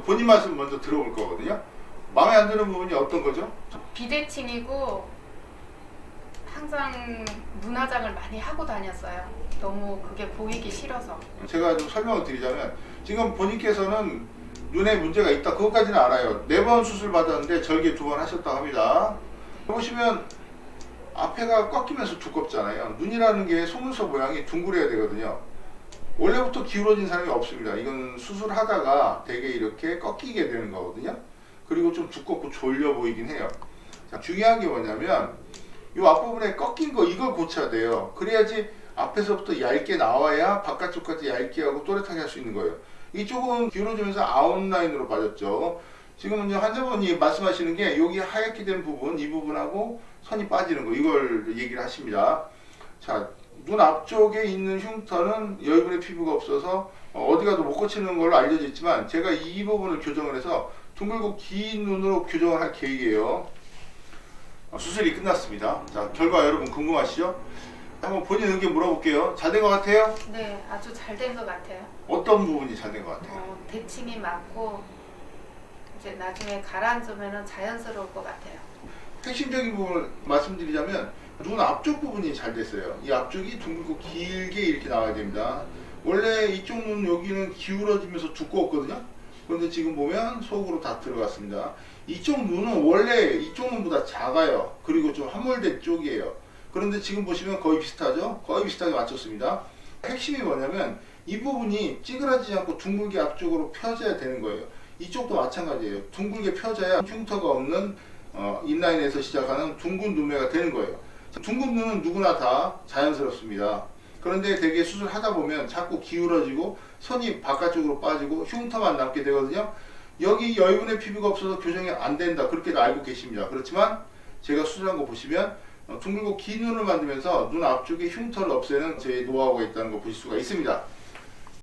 그래서 본인 말씀 먼저 들어볼 거거든요. 마음에 안 드는 부분이 어떤 거죠? 비대칭이고 항상 눈화장을 많이 하고 다녔어요. 너무 그게 보이기 싫어서. 제가 좀 설명을 드리자면 지금 본인께서는 눈에 문제가 있다 그것까지는 알아요. 4번 수술 받았는데 절개 2번 하셨다고 합니다. 보시면 앞에가 꺾이면서 두껍잖아요. 눈이라는 게 속눈썹 모양이 둥그레야 되거든요. 원래부터 기울어진 사람이 없습니다. 이건 수술하다가 되게 이렇게 꺾이게 되는 거거든요. 그리고 좀 두껍고 졸려 보이긴 해요. 자, 중요한 게 뭐냐면 이 앞부분에 꺾인 거 이걸 고쳐야 돼요. 그래야지 앞에서부터 얇게 나와야 바깥쪽까지 얇게 하고 또렷하게 할 수 있는 거예요. 이쪽은 기울어지면서 아웃라인으로 빠졌죠. 지금 이제 환자분이 말씀하시는 게 여기 하얗게 된 부분, 이 부분하고 선이 빠지는 거 이걸 얘기를 하십니다. 자, 눈 앞쪽에 있는 흉터는 여유분의 피부가 없어서 어디 가도 못 고치는 걸로 알려져 있지만 제가 이 부분을 교정을 해서 둥글고 긴 눈으로 교정을 할 계획이에요. 수술이 끝났습니다. 자, 결과 여러분 궁금하시죠? 한번 본인 의견 물어볼게요. 잘 된 것 같아요? 네, 아주 잘 된 것 같아요. 어떤 부분이 잘 된 것 같아요? 대칭이 맞고 이제 나중에 가라앉으면 자연스러울 것 같아요. 핵심적인 부분을 말씀드리자면 눈 앞쪽 부분이 잘 됐어요. 이 앞쪽이 둥글고 길게 이렇게 나와야 됩니다. 원래 이쪽 눈 여기는 기울어지면서 두꺼웠거든요. 그런데 지금 보면 속으로 다 들어갔습니다. 이쪽 눈은 원래 이쪽 눈보다 작아요. 그리고 좀 함몰된 쪽이에요. 그런데 지금 보시면 거의 비슷하죠? 거의 비슷하게 맞췄습니다. 핵심이 뭐냐면 이 부분이 찌그러지지 않고 둥글게 앞쪽으로 펴져야 되는 거예요. 이쪽도 마찬가지예요. 둥글게 펴져야 흉터가 없는 인라인에서 시작하는 둥근 눈매가 되는 거예요. 둥근 눈은 누구나 다 자연스럽습니다. 그런데 되게 수술하다 보면 자꾸 기울어지고 선이 바깥쪽으로 빠지고 흉터만 남게 되거든요. 여기 여유분의 피부가 없어서 교정이 안 된다 그렇게 알고 계십니다. 그렇지만 제가 수술한 거 보시면 둥글고 긴 눈을 만들면서 눈 앞쪽에 흉터를 없애는 제 노하우가 있다는 거 보실 수가 있습니다.